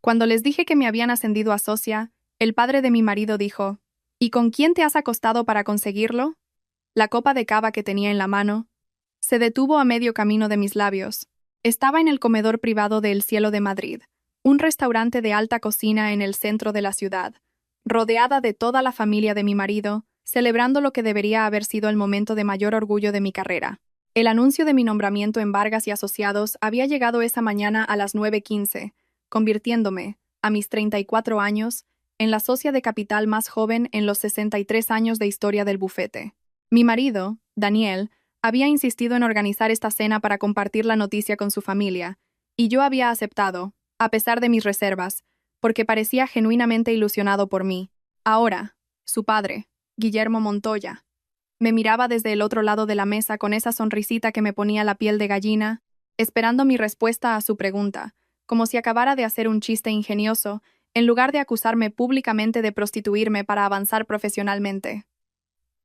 Cuando les dije que me habían ascendido a socia, el padre de mi marido dijo, ¿y con quién te has acostado para conseguirlo? La copa de cava que tenía en la mano se detuvo a medio camino de mis labios. Estaba en el comedor privado de El Cielo de Madrid, un restaurante de alta cocina en el centro de la ciudad, rodeada de toda la familia de mi marido, celebrando lo que debería haber sido el momento de mayor orgullo de mi carrera. El anuncio de mi nombramiento en Vargas y Asociados había llegado esa mañana a las 9:15, convirtiéndome, a mis 34 años, en la socia de capital más joven en los 63 años de historia del bufete. Mi marido, Daniel, había insistido en organizar esta cena para compartir la noticia con su familia, y yo había aceptado, a pesar de mis reservas, porque parecía genuinamente ilusionado por mí. Ahora, su padre, Guillermo Montoya, me miraba desde el otro lado de la mesa con esa sonrisita que me ponía la piel de gallina, esperando mi respuesta a su pregunta, como si acabara de hacer un chiste ingenioso, en lugar de acusarme públicamente de prostituirme para avanzar profesionalmente.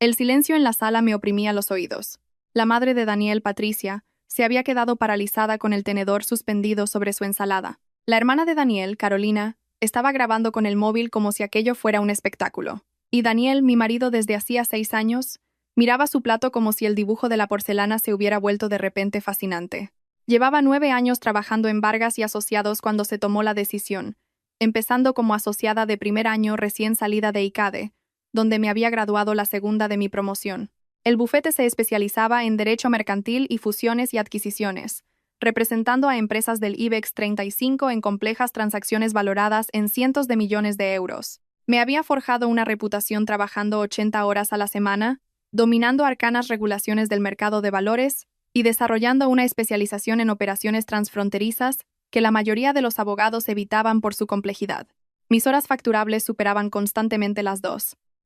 El silencio en la sala me oprimía los oídos. La madre de Daniel, Patricia, se había quedado paralizada con el tenedor suspendido sobre su ensalada. La hermana de Daniel, Carolina, estaba grabando con el móvil como si aquello fuera un espectáculo. Y Daniel, mi marido desde hacía 6 años, miraba su plato como si el dibujo de la porcelana se hubiera vuelto de repente fascinante. Llevaba 9 años trabajando en Vargas y Asociados cuando se tomó la decisión, empezando como asociada de primer año recién salida de ICADE, donde me había graduado la segunda de mi promoción. El bufete se especializaba en derecho mercantil y fusiones y adquisiciones, representando a empresas del IBEX 35 en complejas transacciones valoradas en cientos de millones de euros. Me había forjado una reputación trabajando 80 horas a la semana, dominando arcanas regulaciones del mercado de valores y desarrollando una especialización en operaciones transfronterizas que la mayoría de los abogados evitaban por su complejidad. Mis horas facturables superaban constantemente las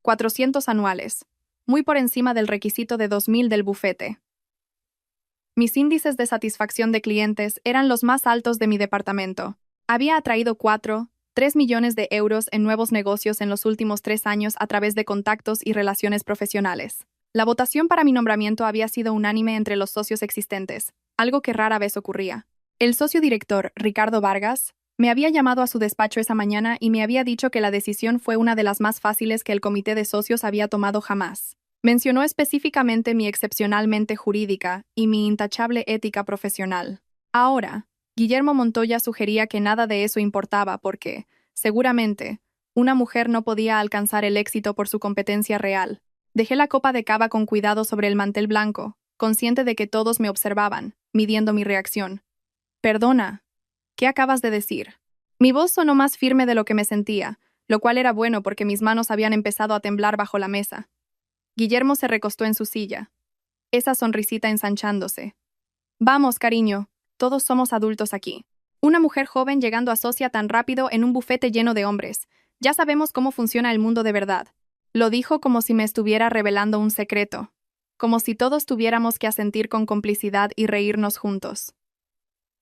400 anuales, muy por encima del requisito de 2000 del bufete. Mis índices de satisfacción de clientes eran los más altos de mi departamento. Había atraído 3 millones de euros en nuevos negocios en los últimos 3 años a través de contactos y relaciones profesionales. La votación para mi nombramiento había sido unánime entre los socios existentes, algo que rara vez ocurría. El socio director, Ricardo Vargas, me había llamado a su despacho esa mañana y me había dicho que la decisión fue una de las más fáciles que el comité de socios había tomado jamás. Mencionó específicamente mi excepcionalmente jurídica y mi intachable ética profesional. Ahora, Guillermo Montoya sugería que nada de eso importaba porque, seguramente, una mujer no podía alcanzar el éxito por su competencia real. Dejé la copa de cava con cuidado sobre el mantel blanco, consciente de que todos me observaban, midiendo mi reacción. Perdona, ¿qué acabas de decir? Mi voz sonó más firme de lo que me sentía, lo cual era bueno porque mis manos habían empezado a temblar bajo la mesa. Guillermo se recostó en su silla, esa sonrisita ensanchándose. Vamos, cariño, todos somos adultos aquí. Una mujer joven llegando a socia tan rápido en un bufete lleno de hombres. Ya sabemos cómo funciona el mundo de verdad. Lo dijo como si me estuviera revelando un secreto, como si todos tuviéramos que asentir con complicidad y reírnos juntos.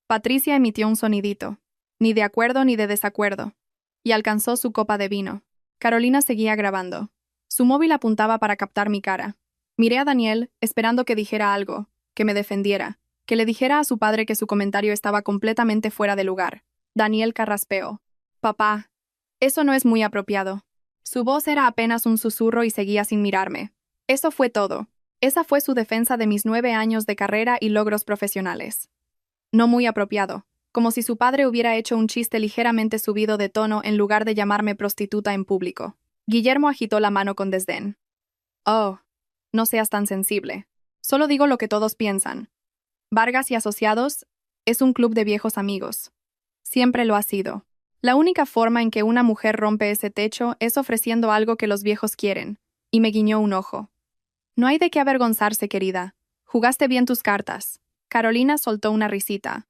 Patricia emitió un sonidito, ni de acuerdo ni de desacuerdo, y alcanzó su copa de vino. Carolina seguía grabando. Su móvil apuntaba para captar mi cara. Miré a Daniel, esperando que dijera algo, que me defendiera, que le dijera a su padre que su comentario estaba completamente fuera de lugar. Daniel carraspeó. Papá, eso no es muy apropiado. Su voz era apenas un susurro y seguía sin mirarme. Eso fue todo. Esa fue su defensa de mis 9 años de carrera y logros profesionales. No muy apropiado, como si su padre hubiera hecho un chiste ligeramente subido de tono en lugar de llamarme prostituta en público. Guillermo agitó la mano con desdén. Oh, no seas tan sensible. Solo digo lo que todos piensan. Vargas y Asociados es un club de viejos amigos. Siempre lo ha sido. La única forma en que una mujer rompe ese techo es ofreciendo algo que los viejos quieren, y me guiñó un ojo. No hay de qué avergonzarse, querida. Jugaste bien tus cartas. Carolina soltó una risita.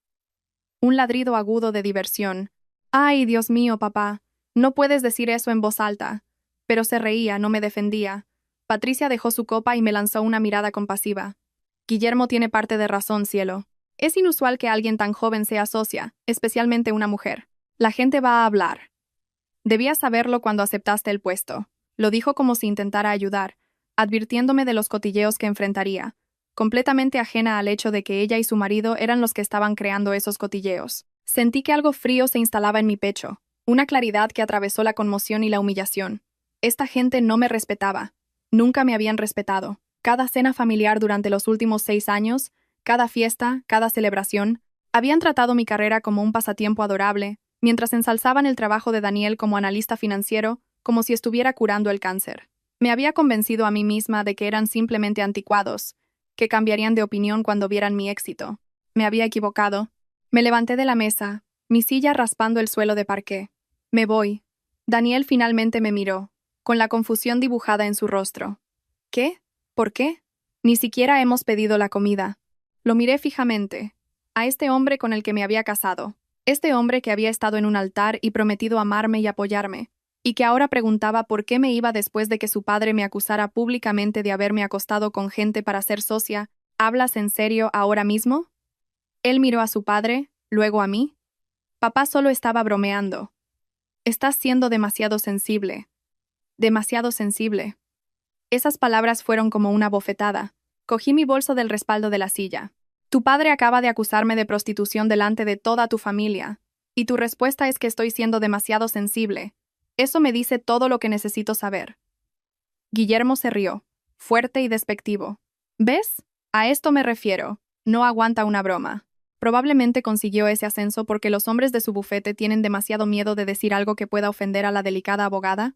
Un ladrido agudo de diversión. Ay, Dios mío, papá. No puedes decir eso en voz alta. Pero se reía, no me defendía. Patricia dejó su copa y me lanzó una mirada compasiva. Guillermo tiene parte de razón, cielo. Es inusual que alguien tan joven sea socia, especialmente una mujer. La gente va a hablar. Debías saberlo cuando aceptaste el puesto. Lo dijo como si intentara ayudar, advirtiéndome de los cotilleos que enfrentaría, completamente ajena al hecho de que ella y su marido eran los que estaban creando esos cotilleos. Sentí que algo frío se instalaba en mi pecho, Una claridad que atravesó la conmoción y la humillación. Esta gente no me respetaba. Nunca me habían respetado. Cada cena familiar durante los últimos 6 años, cada fiesta, cada celebración, habían tratado mi carrera como un pasatiempo adorable, mientras ensalzaban el trabajo de Daniel como analista financiero, como si estuviera curando el cáncer. Me había convencido a mí misma de que eran simplemente anticuados, que cambiarían de opinión cuando vieran mi éxito. Me había equivocado. Me levanté de la mesa, mi silla raspando el suelo de parqué. Me voy. Daniel finalmente me miró, con la confusión dibujada en su rostro. ¿Qué? ¿Por qué? Ni siquiera hemos pedido la comida. Lo miré fijamente. A este hombre con el que me había casado. Este hombre que había estado en un altar y prometido amarme y apoyarme, y que ahora preguntaba por qué me iba después de que su padre me acusara públicamente de haberme acostado con gente para ser socia. ¿Hablas en serio ahora mismo? Él miró a su padre, luego a mí. Papá solo estaba bromeando. Estás siendo demasiado sensible. Demasiado sensible. Esas palabras fueron como una bofetada. Cogí mi bolso del respaldo de la silla. Tu padre acaba de acusarme de prostitución delante de toda tu familia, y tu respuesta es que estoy siendo demasiado sensible. Eso me dice todo lo que necesito saber. Guillermo se rió, fuerte y despectivo. ¿Ves? A esto me refiero. No aguanta una broma. Probablemente consiguió ese ascenso porque los hombres de su bufete tienen demasiado miedo de decir algo que pueda ofender a la delicada abogada.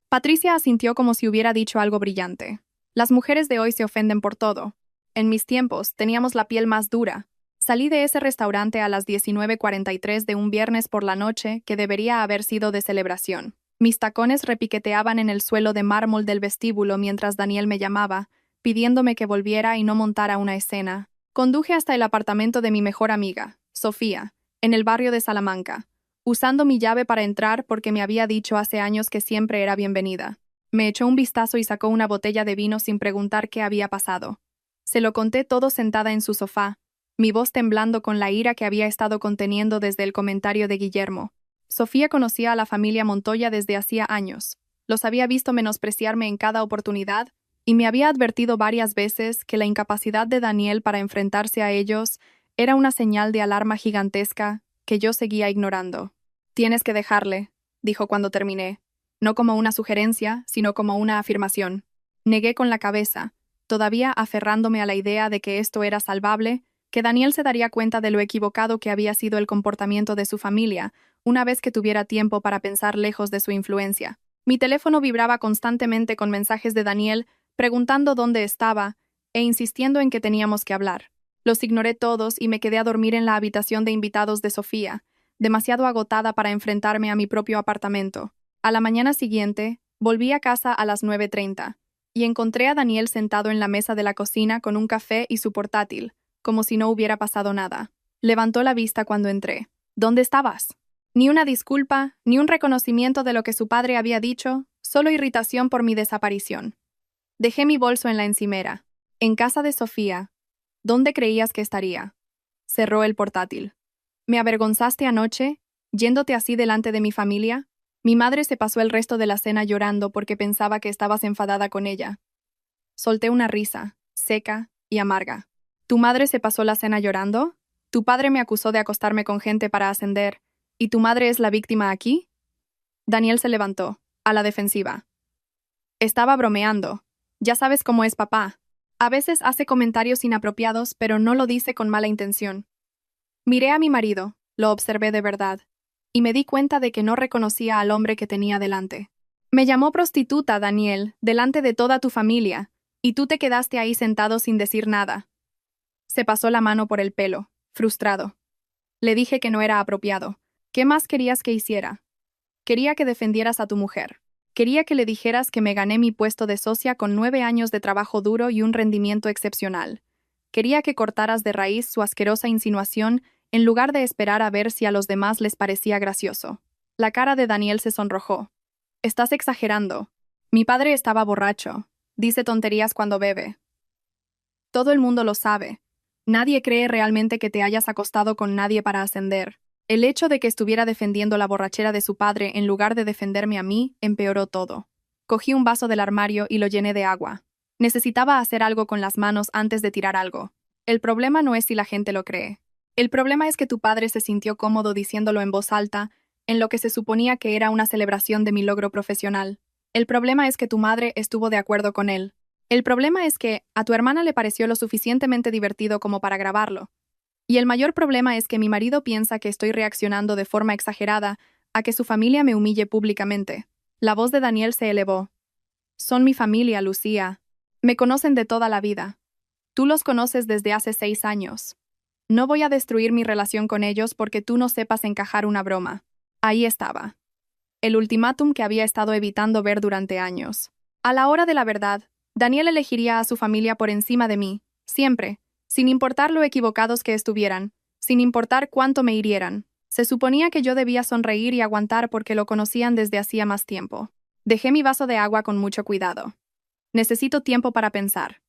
Patricia asintió como si hubiera dicho algo brillante. Las mujeres de hoy se ofenden por todo. En mis tiempos, teníamos la piel más dura. Salí de ese restaurante a las 19:43 de un viernes por la noche que debería haber sido de celebración. Mis tacones repiqueteaban en el suelo de mármol del vestíbulo mientras Daniel me llamaba, pidiéndome que volviera y no montara una escena. Conduje hasta el apartamento de mi mejor amiga, Sofía, en el barrio de Salamanca, usando mi llave para entrar porque me había dicho hace años que siempre era bienvenida. Me echó un vistazo y sacó una botella de vino sin preguntar qué había pasado. Se lo conté todo sentada en su sofá, mi voz temblando con la ira que había estado conteniendo desde el comentario de Guillermo. Sofía conocía a la familia Montoya desde hacía años. Los había visto menospreciarme en cada oportunidad y me había advertido varias veces que la incapacidad de Daniel para enfrentarse a ellos era una señal de alarma gigantesca que yo seguía ignorando. Tienes que dejarle, dijo cuando terminé, no como una sugerencia, sino como una afirmación. Negué con la cabeza, todavía aferrándome a la idea de que esto era salvable, que Daniel se daría cuenta de lo equivocado que había sido el comportamiento de su familia, una vez que tuviera tiempo para pensar lejos de su influencia. Mi teléfono vibraba constantemente con mensajes de Daniel, preguntando dónde estaba, e insistiendo en que teníamos que hablar. Los ignoré todos y me quedé a dormir en la habitación de invitados de Sofía, demasiado agotada para enfrentarme a mi propio apartamento. A la mañana siguiente, volví a casa a las 9:30, y encontré a Daniel sentado en la mesa de la cocina con un café y su portátil, como si no hubiera pasado nada. Levantó la vista cuando entré. ¿Dónde estabas? Ni una disculpa, ni un reconocimiento de lo que su padre había dicho, solo irritación por mi desaparición. Dejé mi bolso en la encimera. En casa de Sofía. ¿Dónde creías que estaría? Cerró el portátil. ¿Me avergonzaste anoche, yéndote así delante de mi familia? Mi madre se pasó el resto de la cena llorando porque pensaba que estabas enfadada con ella. Solté una risa, seca y amarga. ¿Tu madre se pasó la cena llorando? ¿Tu padre me acusó de acostarme con gente para ascender, y tu madre es la víctima aquí? Daniel se levantó, a la defensiva. Estaba bromeando. Ya sabes cómo es papá. A veces hace comentarios inapropiados, pero no lo dice con mala intención. Miré a mi marido, lo observé de verdad, y me di cuenta de que no reconocía al hombre que tenía delante. Me llamó prostituta, Daniel, delante de toda tu familia, y tú te quedaste ahí sentado sin decir nada. Se pasó la mano por el pelo, frustrado. Le dije que no era apropiado. ¿Qué más querías que hiciera? Quería que defendieras a tu mujer. Quería que le dijeras que me gané mi puesto de socia con 9 años de trabajo duro y un rendimiento excepcional. Quería que cortaras de raíz su asquerosa insinuación en lugar de esperar a ver si a los demás les parecía gracioso. La cara de Daniel se sonrojó. Estás exagerando. Mi padre estaba borracho. Dice tonterías cuando bebe. Todo el mundo lo sabe. Nadie cree realmente que te hayas acostado con nadie para ascender. El hecho de que estuviera defendiendo la borrachera de su padre en lugar de defenderme a mí empeoró todo. Cogí un vaso del armario y lo llené de agua. Necesitaba hacer algo con las manos antes de tirar algo. El problema no es si la gente lo cree. El problema es que tu padre se sintió cómodo diciéndolo en voz alta en lo que se suponía que era una celebración de mi logro profesional. El problema es que tu madre estuvo de acuerdo con él. El problema es que a tu hermana le pareció lo suficientemente divertido como para grabarlo. Y el mayor problema es que mi marido piensa que estoy reaccionando de forma exagerada a que su familia me humille públicamente. La voz de Daniel se elevó. Son mi familia, Lucía. Me conocen de toda la vida. Tú los conoces desde hace 6 años. No voy a destruir mi relación con ellos porque tú no sepas encajar una broma. Ahí estaba. El ultimátum que había estado evitando ver durante años. A la hora de la verdad, Daniel elegiría a su familia por encima de mí, siempre, sin importar lo equivocados que estuvieran, sin importar cuánto me hirieran. Se suponía que yo debía sonreír y aguantar porque lo conocían desde hacía más tiempo. Dejé mi vaso de agua con mucho cuidado. Necesito tiempo para pensar.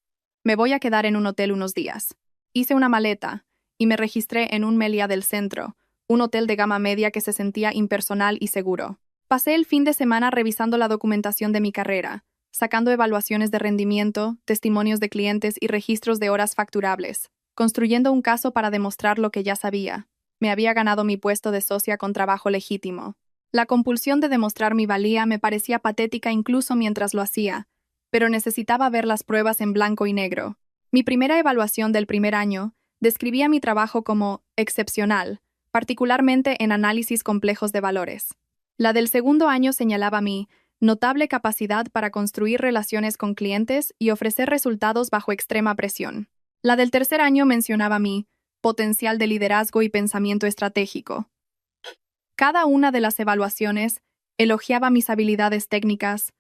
Me voy a quedar en un hotel unos días. Hice una maleta y me registré en un Melia del centro, un hotel de gama media que se sentía impersonal y seguro. Pasé el fin de semana revisando la documentación de mi carrera, sacando evaluaciones de rendimiento, testimonios de clientes y registros de horas facturables, construyendo un caso para demostrar lo que ya sabía. Me había ganado mi puesto de socia con trabajo legítimo. La compulsión de demostrar mi valía me parecía patética incluso mientras lo hacía, pero necesitaba ver las pruebas en blanco y negro. Mi primera evaluación del primer año describía mi trabajo como excepcional, particularmente en análisis complejos de valores. La del segundo año señalaba mi notable capacidad para construir relaciones con clientes y ofrecer resultados bajo extrema presión. La del tercer año mencionaba mi potencial de liderazgo y pensamiento estratégico. Cada una de las evaluaciones elogiaba mis habilidades técnicas,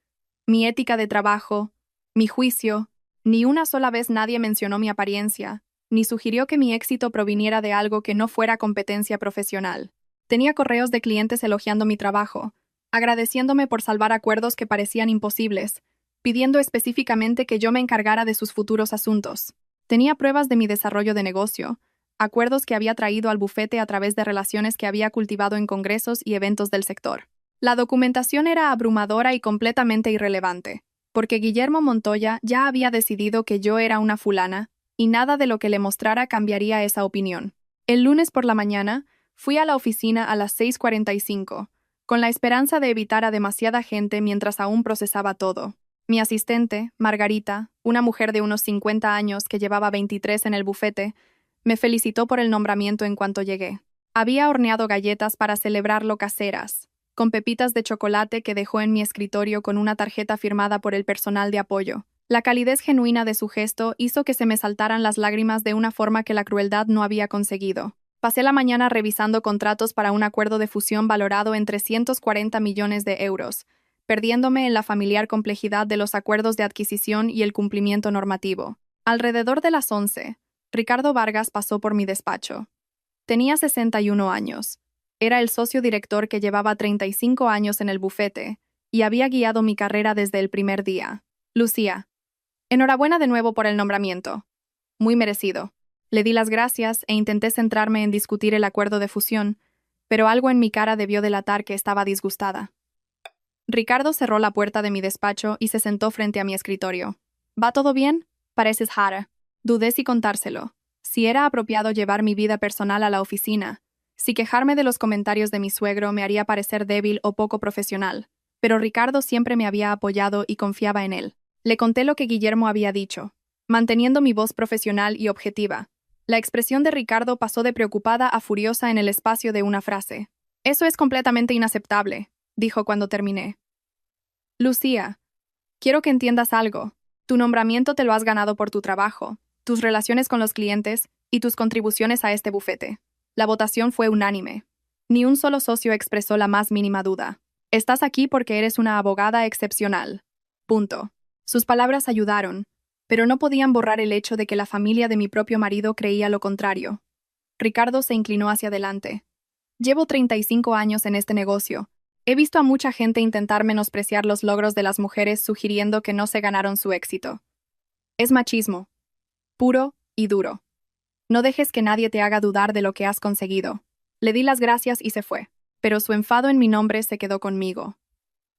mi ética de trabajo, mi juicio. Ni una sola vez nadie mencionó mi apariencia, ni sugirió que mi éxito proviniera de algo que no fuera competencia profesional. Tenía correos de clientes elogiando mi trabajo, agradeciéndome por salvar acuerdos que parecían imposibles, pidiendo específicamente que yo me encargara de sus futuros asuntos. Tenía pruebas de mi desarrollo de negocio, acuerdos que había traído al bufete a través de relaciones que había cultivado en congresos y eventos del sector. La documentación era abrumadora y completamente irrelevante, porque Guillermo Montoya ya había decidido que yo era una fulana, y nada de lo que le mostrara cambiaría esa opinión. El lunes por la mañana, fui a la oficina a las 6:45, con la esperanza de evitar a demasiada gente mientras aún procesaba todo. Mi asistente, Margarita, una mujer de unos 50 años que llevaba 23 en el bufete, me felicitó por el nombramiento en cuanto llegué. Había horneado galletas para celebrarlo caseras, con pepitas de chocolate que dejó en mi escritorio con una tarjeta firmada por el personal de apoyo. La calidez genuina de su gesto hizo que se me saltaran las lágrimas de una forma que la crueldad no había conseguido. Pasé la mañana revisando contratos para un acuerdo de fusión valorado en 340 millones de euros, perdiéndome en la familiar complejidad de los acuerdos de adquisición y el cumplimiento normativo. Alrededor de las 11, Ricardo Vargas pasó por mi despacho. Tenía 61 años. Era el socio director que llevaba 35 años en el bufete y había guiado mi carrera desde el primer día. Lucía, enhorabuena de nuevo por el nombramiento. Muy merecido. Le di las gracias e intenté centrarme en discutir el acuerdo de fusión, pero algo en mi cara debió delatar que estaba disgustada. Ricardo cerró la puerta de mi despacho y se sentó frente a mi escritorio. ¿Va todo bien? Pareces jara. Dudé si contárselo. Si era apropiado llevar mi vida personal a la oficina. Si quejarme de los comentarios de mi suegro me haría parecer débil o poco profesional. Pero Ricardo siempre me había apoyado y confiaba en él. Le conté lo que Guillermo había dicho, manteniendo mi voz profesional y objetiva. La expresión de Ricardo pasó de preocupada a furiosa en el espacio de una frase. Eso es completamente inaceptable, dijo cuando terminé. Lucía, quiero que entiendas algo. Tu nombramiento te lo has ganado por tu trabajo, tus relaciones con los clientes y tus contribuciones a este bufete. La votación fue unánime. Ni un solo socio expresó la más mínima duda. Estás aquí porque eres una abogada excepcional. Punto. Sus palabras ayudaron, pero no podían borrar el hecho de que la familia de mi propio marido creía lo contrario. Ricardo se inclinó hacia adelante. Llevo 35 años en este negocio. He visto a mucha gente intentar menospreciar los logros de las mujeres sugiriendo que no se ganaron su éxito. Es machismo. Puro y duro. No dejes que nadie te haga dudar de lo que has conseguido. Le di las gracias y se fue, pero su enfado en mi nombre se quedó conmigo.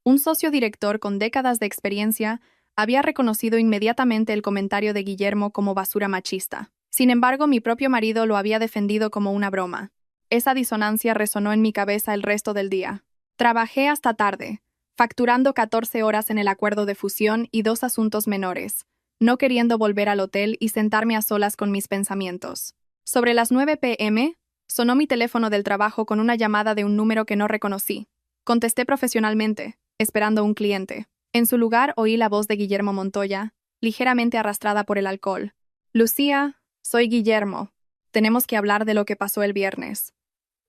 Un socio director con décadas de experiencia había reconocido inmediatamente el comentario de Guillermo como basura machista. Sin embargo, mi propio marido lo había defendido como una broma. Esa disonancia resonó en mi cabeza el resto del día. Trabajé hasta tarde, facturando 14 horas en el acuerdo de fusión y 2 asuntos menores, no queriendo volver al hotel y sentarme a solas con mis pensamientos. Sobre las 9 p.m., sonó mi teléfono del trabajo con una llamada de un número que no reconocí. Contesté profesionalmente, esperando un cliente. En su lugar oí la voz de Guillermo Montoya, ligeramente arrastrada por el alcohol. Lucía, soy Guillermo. Tenemos que hablar de lo que pasó el viernes.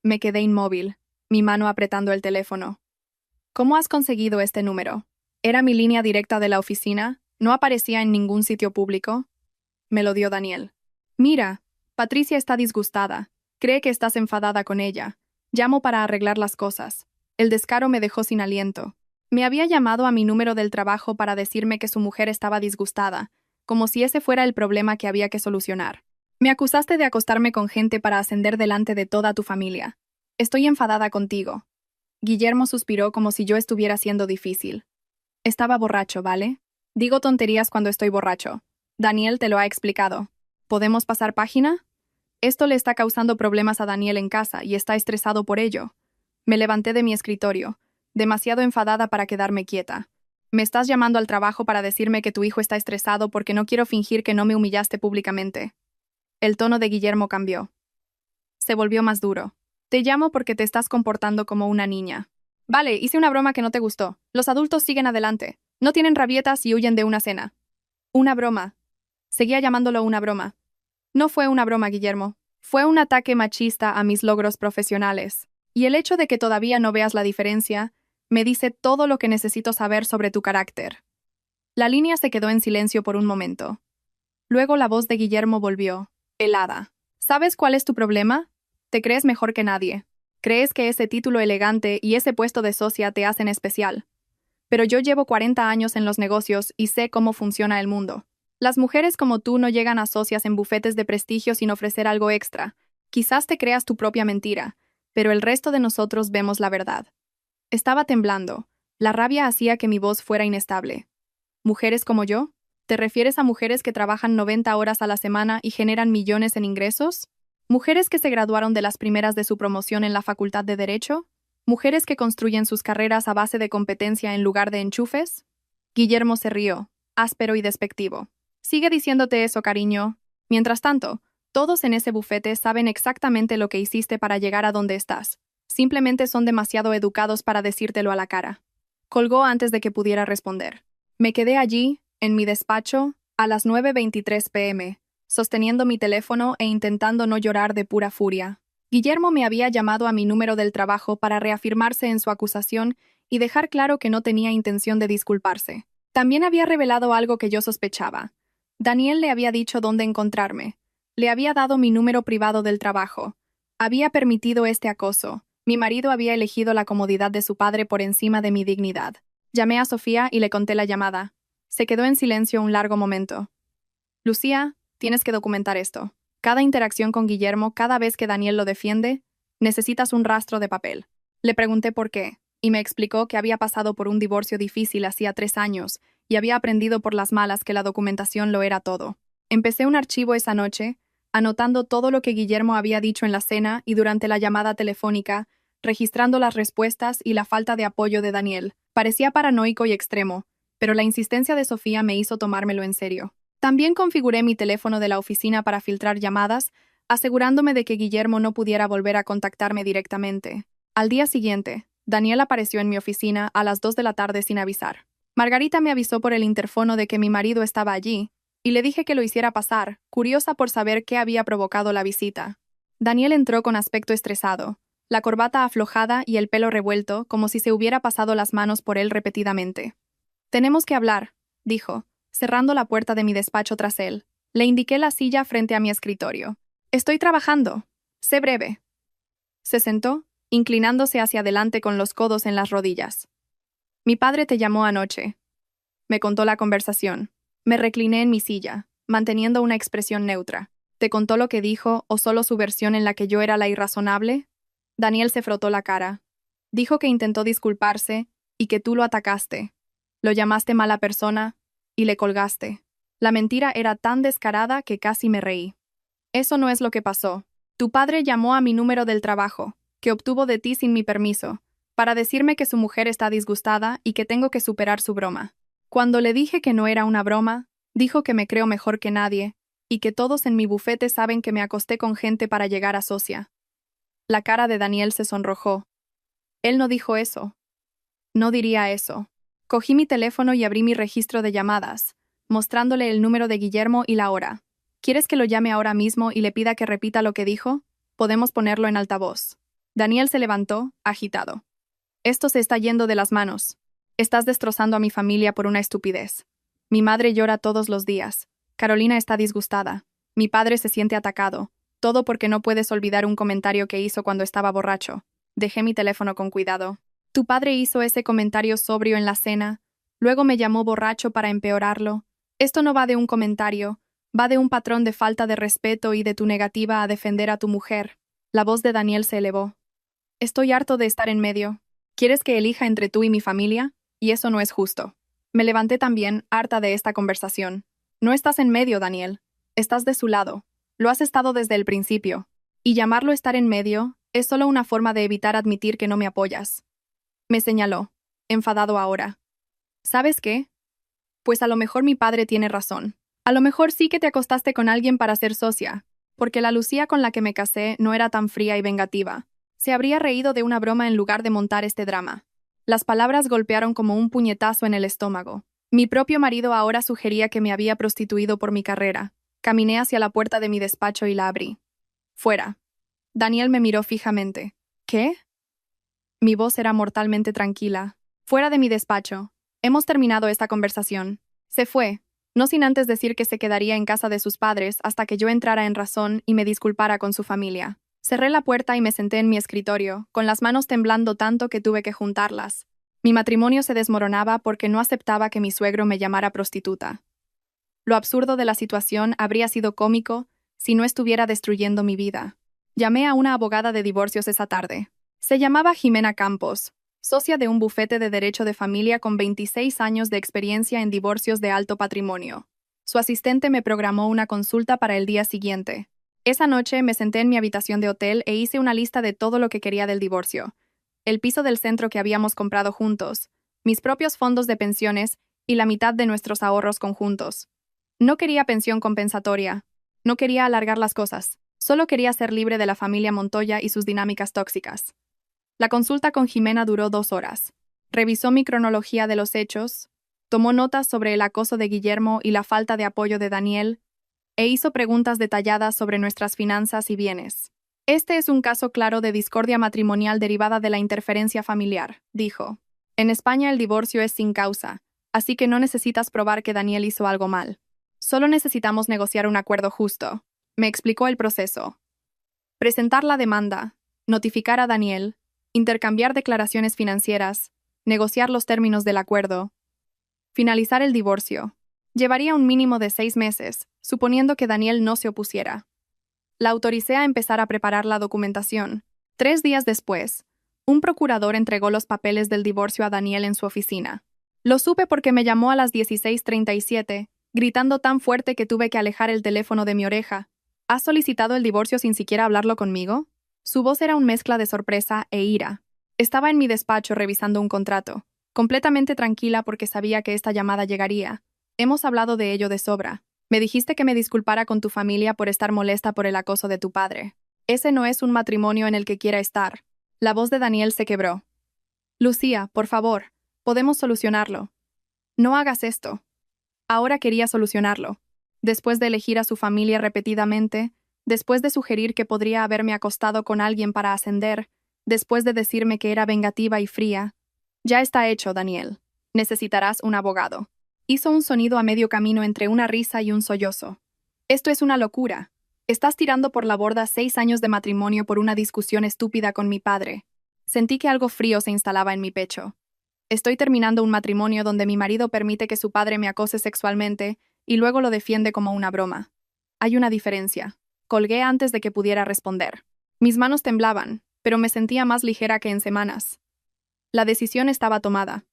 Me quedé inmóvil, mi mano apretando el teléfono. ¿Cómo has conseguido este número? ¿Era mi línea directa de la oficina? ¿No aparecía en ningún sitio público? Me lo dio Daniel. Mira, Patricia está disgustada. Cree que estás enfadada con ella. Llamo para arreglar las cosas. El descaro me dejó sin aliento. Me había llamado a mi número del trabajo para decirme que su mujer estaba disgustada, como si ese fuera el problema que había que solucionar. Me acusaste de acostarme con gente para ascender delante de toda tu familia. Estoy enfadada contigo. Guillermo suspiró como si yo estuviera siendo difícil. Estaba borracho, ¿vale? Digo tonterías cuando estoy borracho. Daniel te lo ha explicado. ¿Podemos pasar página? Esto le está causando problemas a Daniel en casa y está estresado por ello. Me levanté de mi escritorio, demasiado enfadada para quedarme quieta. Me estás llamando al trabajo para decirme que tu hijo está estresado porque no quiero fingir que no me humillaste públicamente. El tono de Guillermo cambió. Se volvió más duro. Te llamo porque te estás comportando como una niña. Vale, hice una broma que no te gustó. Los adultos siguen adelante. No tienen rabietas y huyen de una cena. Una broma. Seguía llamándolo una broma. No fue una broma, Guillermo. Fue un ataque machista a mis logros profesionales. Y el hecho de que todavía no veas la diferencia me dice todo lo que necesito saber sobre tu carácter. La línea se quedó en silencio por un momento. Luego la voz de Guillermo volvió, helada. ¿Sabes cuál es tu problema? Te crees mejor que nadie. Crees que ese título elegante y ese puesto de socia te hacen especial. Pero yo llevo 40 años en los negocios y sé cómo funciona el mundo. Las mujeres como tú no llegan a socias en bufetes de prestigio sin ofrecer algo extra. Quizás te creas tu propia mentira, pero el resto de nosotros vemos la verdad. Estaba temblando. La rabia hacía que mi voz fuera inestable. ¿Mujeres como yo? ¿Te refieres a mujeres que trabajan 90 horas a la semana y generan millones en ingresos? ¿Mujeres que se graduaron de las primeras de su promoción en la Facultad de Derecho? ¿Mujeres que construyen sus carreras a base de competencia en lugar de enchufes? Guillermo se rió, áspero y despectivo. Sigue diciéndote eso, cariño. Mientras tanto, todos en ese bufete saben exactamente lo que hiciste para llegar a donde estás. Simplemente son demasiado educados para decírtelo a la cara. Colgó antes de que pudiera responder. Me quedé allí, en mi despacho, a las 9:23 p.m., sosteniendo mi teléfono e intentando no llorar de pura furia. Guillermo me había llamado a mi número del trabajo para reafirmarse en su acusación y dejar claro que no tenía intención de disculparse. También había revelado algo que yo sospechaba. Daniel le había dicho dónde encontrarme. Le había dado mi número privado del trabajo. Había permitido este acoso. Mi marido había elegido la comodidad de su padre por encima de mi dignidad. Llamé a Sofía y le conté la llamada. Se quedó en silencio un largo momento. Lucía, tienes que documentar esto. Cada interacción con Guillermo, cada vez que Daniel lo defiende, necesitas un rastro de papel. Le pregunté por qué, y me explicó que había pasado por un divorcio difícil hacía 3 años y había aprendido por las malas que la documentación lo era todo. Empecé un archivo esa noche, anotando todo lo que Guillermo había dicho en la cena y durante la llamada telefónica, registrando las respuestas y la falta de apoyo de Daniel. Parecía paranoico y extremo, pero la insistencia de Sofía me hizo tomármelo en serio. También configuré mi teléfono de la oficina para filtrar llamadas, asegurándome de que Guillermo no pudiera volver a contactarme directamente. Al día siguiente, Daniel apareció en mi oficina a las 2 de la tarde sin avisar. Margarita me avisó por el interfono de que mi marido estaba allí, y le dije que lo hiciera pasar, curiosa por saber qué había provocado la visita. Daniel entró con aspecto estresado, la corbata aflojada y el pelo revuelto, como si se hubiera pasado las manos por él repetidamente. «Tenemos que hablar», dijo, cerrando la puerta de mi despacho tras él. Le indiqué la silla frente a mi escritorio. «Estoy trabajando. Sé breve». Se sentó, inclinándose hacia adelante con los codos en las rodillas. «Mi padre te llamó anoche». Me contó la conversación. Me recliné en mi silla, manteniendo una expresión neutra. ¿Te contó lo que dijo o solo su versión en la que yo era la irrazonable? Daniel se frotó la cara. Dijo que intentó disculparse y que tú lo atacaste. Lo llamaste mala persona y le colgaste. La mentira era tan descarada que casi me reí. Eso no es lo que pasó. Tu padre llamó a mi número del trabajo, que obtuvo de ti sin mi permiso, para decirme que su mujer está disgustada y que tengo que superar su broma. Cuando le dije que no era una broma, dijo que me creo mejor que nadie, y que todos en mi bufete saben que me acosté con gente para llegar a socia. La cara de Daniel se sonrojó. Él no dijo eso. No diría eso. Cogí mi teléfono y abrí mi registro de llamadas, mostrándole el número de Guillermo y la hora. ¿Quieres que lo llame ahora mismo y le pida que repita lo que dijo? Podemos ponerlo en altavoz. Daniel se levantó, agitado. Esto se está yendo de las manos. Estás destrozando a mi familia por una estupidez. Mi madre llora todos los días. Carolina está disgustada. Mi padre se siente atacado. Todo porque no puedes olvidar un comentario que hizo cuando estaba borracho. Dejé mi teléfono con cuidado. Tu padre hizo ese comentario sobrio en la cena. Luego me llamó borracho para empeorarlo. Esto no va de un comentario. Va de un patrón de falta de respeto y de tu negativa a defender a tu mujer. La voz de Daniel se elevó. Estoy harto de estar en medio. ¿Quieres que elija entre tú y mi familia? Y eso no es justo. Me levanté también, harta de esta conversación. No estás en medio, Daniel. Estás de su lado. Lo has estado desde el principio. Y llamarlo estar en medio es solo una forma de evitar admitir que no me apoyas. Me señaló, enfadado ahora. ¿Sabes qué? Pues a lo mejor mi padre tiene razón. A lo mejor sí que te acostaste con alguien para ser socia, porque la Lucía con la que me casé no era tan fría y vengativa. Se habría reído de una broma en lugar de montar este drama. Las palabras golpearon como un puñetazo en el estómago. Mi propio marido ahora sugería que me había prostituido por mi carrera. Caminé hacia la puerta de mi despacho y la abrí. Fuera. Daniel me miró fijamente. ¿Qué? Mi voz era mortalmente tranquila. Fuera de mi despacho. Hemos terminado esta conversación. Se fue, no sin antes decir que se quedaría en casa de sus padres hasta que yo entrara en razón y me disculpara con su familia. Cerré la puerta y me senté en mi escritorio, con las manos temblando tanto que tuve que juntarlas. Mi matrimonio se desmoronaba porque no aceptaba que mi suegro me llamara prostituta. Lo absurdo de la situación habría sido cómico si no estuviera destruyendo mi vida. Llamé a una abogada de divorcios esa tarde. Se llamaba Jimena Campos, socia de un bufete de derecho de familia con 26 años de experiencia en divorcios de alto patrimonio. Su asistente me programó una consulta para el día siguiente. Esa noche me senté en mi habitación de hotel e hice una lista de todo lo que quería del divorcio. El piso del centro que habíamos comprado juntos, mis propios fondos de pensiones y la mitad de nuestros ahorros conjuntos. No quería pensión compensatoria. No quería alargar las cosas. Solo quería ser libre de la familia Montoya y sus dinámicas tóxicas. La consulta con Jimena duró 2 horas. Revisó mi cronología de los hechos, tomó notas sobre el acoso de Guillermo y la falta de apoyo de Daniel, e hizo preguntas detalladas sobre nuestras finanzas y bienes. Este es un caso claro de discordia matrimonial derivada de la interferencia familiar, dijo. En España el divorcio es sin causa, así que no necesitas probar que Daniel hizo algo mal. Solo necesitamos negociar un acuerdo justo. Me explicó el proceso. Presentar la demanda, notificar a Daniel, intercambiar declaraciones financieras, negociar los términos del acuerdo, finalizar el divorcio. Llevaría un mínimo de 6 meses, suponiendo que Daniel no se opusiera. La autoricé a empezar a preparar la documentación. 3 días después, un procurador entregó los papeles del divorcio a Daniel en su oficina. Lo supe porque me llamó a las 16:37, gritando tan fuerte que tuve que alejar el teléfono de mi oreja. ¿Has solicitado el divorcio sin siquiera hablarlo conmigo? Su voz era una mezcla de sorpresa e ira. Estaba en mi despacho revisando un contrato, completamente tranquila porque sabía que esta llamada llegaría. Hemos hablado de ello de sobra. Me dijiste que me disculpara con tu familia por estar molesta por el acoso de tu padre. Ese no es un matrimonio en el que quiera estar. La voz de Daniel se quebró. Lucía, por favor, podemos solucionarlo. No hagas esto. Ahora quería solucionarlo. Después de elegir a su familia repetidamente, después de sugerir que podría haberme acostado con alguien para ascender, después de decirme que era vengativa y fría. Ya está hecho, Daniel. Necesitarás un abogado. Hizo un sonido a medio camino entre una risa y un sollozo. Esto es una locura. Estás tirando por la borda 6 años de matrimonio por una discusión estúpida con mi padre. Sentí que algo frío se instalaba en mi pecho. Estoy terminando un matrimonio donde mi marido permite que su padre me acose sexualmente y luego lo defiende como una broma. Hay una diferencia. Colgué antes de que pudiera responder. Mis manos temblaban, pero me sentía más ligera que en semanas. La decisión estaba tomada.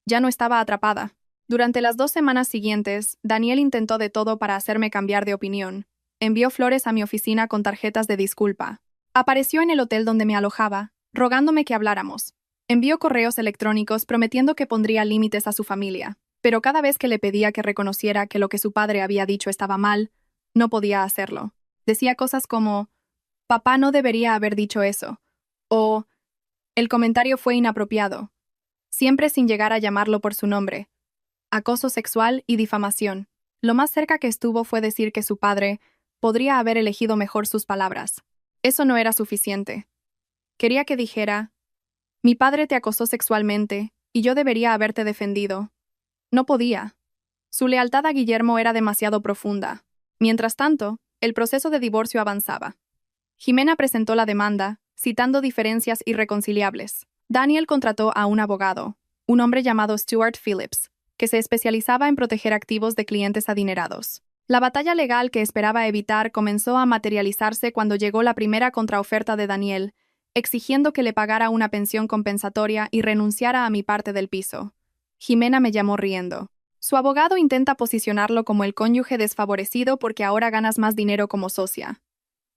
Ya no estaba atrapada. Durante las 2 semanas siguientes, Daniel intentó de todo para hacerme cambiar de opinión. Envió flores a mi oficina con tarjetas de disculpa. Apareció en el hotel donde me alojaba, rogándome que habláramos. Envió correos electrónicos prometiendo que pondría límites a su familia, pero cada vez que le pedía que reconociera que lo que su padre había dicho estaba mal, no podía hacerlo. Decía cosas como, «Papá no debería haber dicho eso», o «El comentario fue inapropiado», siempre sin llegar a llamarlo por su nombre. Acoso sexual y difamación. Lo más cerca que estuvo fue decir que su padre podría haber elegido mejor sus palabras. Eso no era suficiente. Quería que dijera, «Mi padre te acosó sexualmente, y yo debería haberte defendido». No podía. Su lealtad a Guillermo era demasiado profunda. Mientras tanto, el proceso de divorcio avanzaba. Jimena presentó la demanda, citando diferencias irreconciliables. Daniel contrató a un abogado, un hombre llamado Stuart Phillips, que se especializaba en proteger activos de clientes adinerados. La batalla legal que esperaba evitar comenzó a materializarse cuando llegó la primera contraoferta de Daniel, exigiendo que le pagara una pensión compensatoria y renunciara a mi parte del piso. Jimena me llamó riendo. Su abogado intenta posicionarlo como el cónyuge desfavorecido porque ahora ganas más dinero como socia.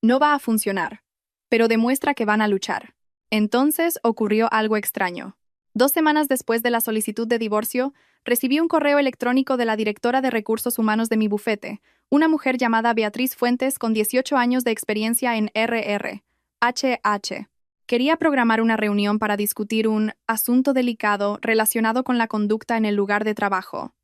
No va a funcionar, pero demuestra que van a luchar. Entonces ocurrió algo extraño. 2 semanas después de la solicitud de divorcio, recibí un correo electrónico de la directora de recursos humanos de mi bufete, una mujer llamada Beatriz Fuentes con 18 años de experiencia en RR/HH. Quería programar una reunión para discutir un asunto delicado relacionado con la conducta en el lugar de trabajo.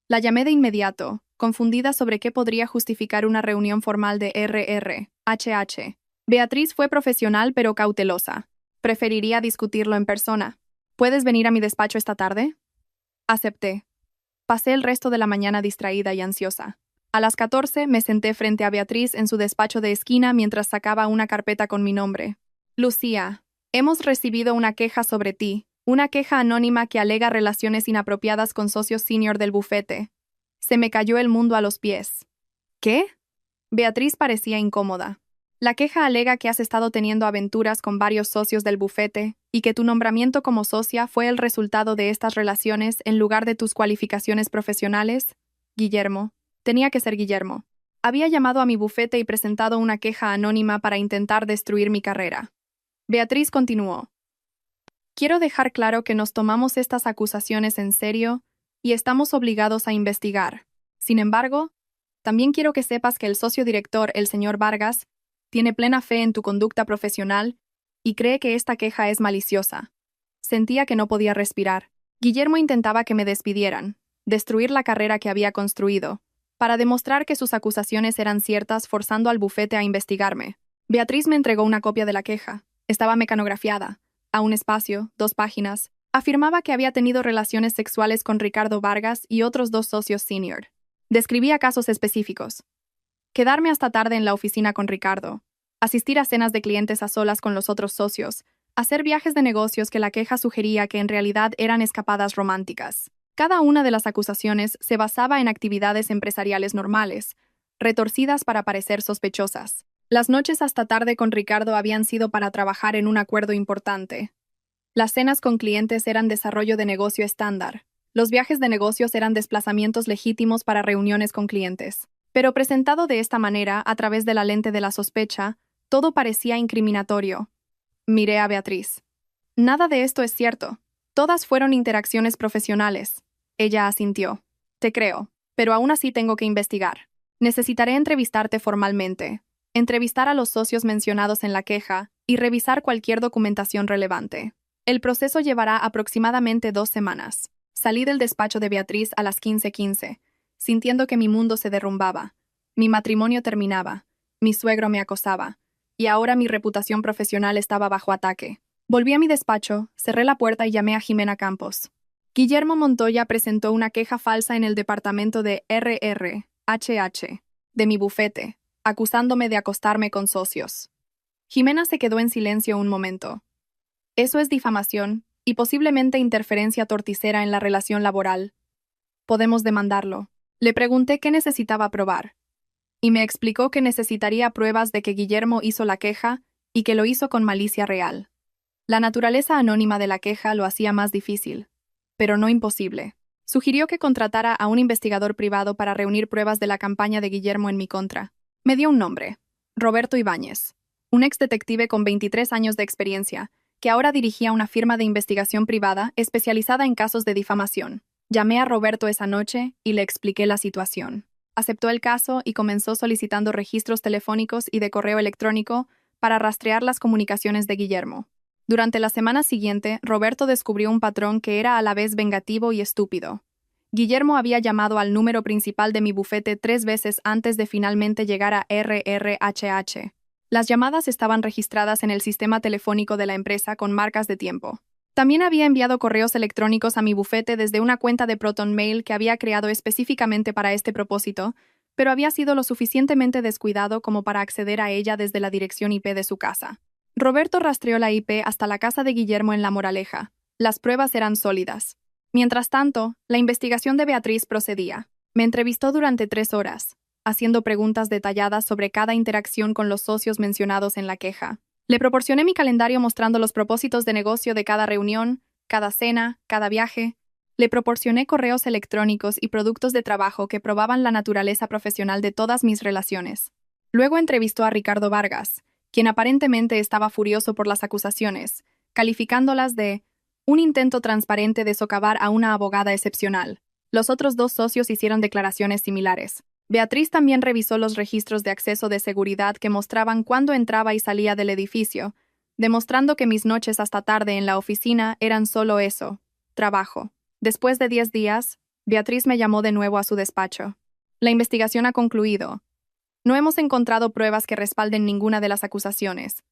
La llamé de inmediato, confundida sobre qué podría justificar una reunión formal de RR/HH. Beatriz fue profesional pero cautelosa. Preferiría discutirlo en persona. ¿Puedes venir a mi despacho esta tarde? Acepté. Pasé el resto de la mañana distraída y ansiosa. A las 14 me senté frente a Beatriz en su despacho de esquina mientras sacaba una carpeta con mi nombre. Lucía, hemos recibido una queja sobre ti, una queja anónima que alega relaciones inapropiadas con socios senior del bufete. Se me cayó el mundo a los pies. ¿Qué? Beatriz parecía incómoda. La queja alega que has estado teniendo aventuras con varios socios del bufete y que tu nombramiento como socia fue el resultado de estas relaciones en lugar de tus cualificaciones profesionales. Guillermo. Tenía que ser Guillermo. Había llamado a mi bufete y presentado una queja anónima para intentar destruir mi carrera. Beatriz continuó. Quiero dejar claro que nos tomamos estas acusaciones en serio y estamos obligados a investigar. Sin embargo, también quiero que sepas que el socio director, el señor Vargas, tiene plena fe en tu conducta profesional y cree que esta queja es maliciosa. Sentía que no podía respirar. Guillermo intentaba que me despidieran, destruir la carrera que había construido, para demostrar que sus acusaciones eran ciertas, forzando al bufete a investigarme. Beatriz me entregó una copia de la queja. Estaba mecanografiada. A un espacio, 2 páginas, afirmaba que había tenido relaciones sexuales con Ricardo Vargas y otros 2 socios senior. Describía casos específicos. Quedarme hasta tarde en la oficina con Ricardo, asistir a cenas de clientes a solas con los otros socios, hacer viajes de negocios que la queja sugería que en realidad eran escapadas románticas. Cada una de las acusaciones se basaba en actividades empresariales normales, retorcidas para parecer sospechosas. Las noches hasta tarde con Ricardo habían sido para trabajar en un acuerdo importante. Las cenas con clientes eran desarrollo de negocio estándar. Los viajes de negocios eran desplazamientos legítimos para reuniones con clientes. Pero presentado de esta manera, a través de la lente de la sospecha, todo parecía incriminatorio. Miré a Beatriz. Nada de esto es cierto. Todas fueron interacciones profesionales. Ella asintió. Te creo, pero aún así tengo que investigar. Necesitaré entrevistarte formalmente, entrevistar a los socios mencionados en la queja y revisar cualquier documentación relevante. El proceso llevará aproximadamente 2 semanas. Salí del despacho de Beatriz a las 15:15, sintiendo que mi mundo se derrumbaba. Mi matrimonio terminaba, mi suegro me acosaba, y ahora mi reputación profesional estaba bajo ataque. Volví a mi despacho, cerré la puerta y llamé a Jimena Campos. Guillermo Montoya presentó una queja falsa en el departamento de RR/HH, de mi bufete, acusándome de acostarme con socios. Jimena se quedó en silencio un momento. Eso es difamación y posiblemente interferencia torticera en la relación laboral. Podemos demandarlo. Le pregunté qué necesitaba probar, y me explicó que necesitaría pruebas de que Guillermo hizo la queja y que lo hizo con malicia real. La naturaleza anónima de la queja lo hacía más difícil, pero no imposible. Sugirió que contratara a un investigador privado para reunir pruebas de la campaña de Guillermo en mi contra. Me dio un nombre: Roberto Ibáñez, un ex detective con 23 años de experiencia, que ahora dirigía una firma de investigación privada especializada en casos de difamación. Llamé a Roberto esa noche y le expliqué la situación. Aceptó el caso y comenzó solicitando registros telefónicos y de correo electrónico para rastrear las comunicaciones de Guillermo. Durante la semana siguiente, Roberto descubrió un patrón que era a la vez vengativo y estúpido. Guillermo había llamado al número principal de mi bufete 3 veces antes de finalmente llegar a RRHH. Las llamadas estaban registradas en el sistema telefónico de la empresa con marcas de tiempo. También había enviado correos electrónicos a mi bufete desde una cuenta de Proton Mail que había creado específicamente para este propósito, pero había sido lo suficientemente descuidado como para acceder a ella desde la dirección IP de su casa. Roberto rastreó la IP hasta la casa de Guillermo en La Moraleja. Las pruebas eran sólidas. Mientras tanto, la investigación de Beatriz procedía. Me entrevistó durante 3 horas, haciendo preguntas detalladas sobre cada interacción con los socios mencionados en la queja. Le proporcioné mi calendario mostrando los propósitos de negocio de cada reunión, cada cena, cada viaje. Le proporcioné correos electrónicos y productos de trabajo que probaban la naturaleza profesional de todas mis relaciones. Luego entrevistó a Ricardo Vargas, quien aparentemente estaba furioso por las acusaciones, calificándolas de un intento transparente de socavar a una abogada excepcional. Los otros 2 socios hicieron declaraciones similares. Beatriz también revisó los registros de acceso de seguridad que mostraban cuándo entraba y salía del edificio, demostrando que mis noches hasta tarde en la oficina eran solo eso: trabajo. Después de 10 días, Beatriz me llamó de nuevo a su despacho. La investigación ha concluido. No hemos encontrado pruebas que respalden ninguna de las acusaciones.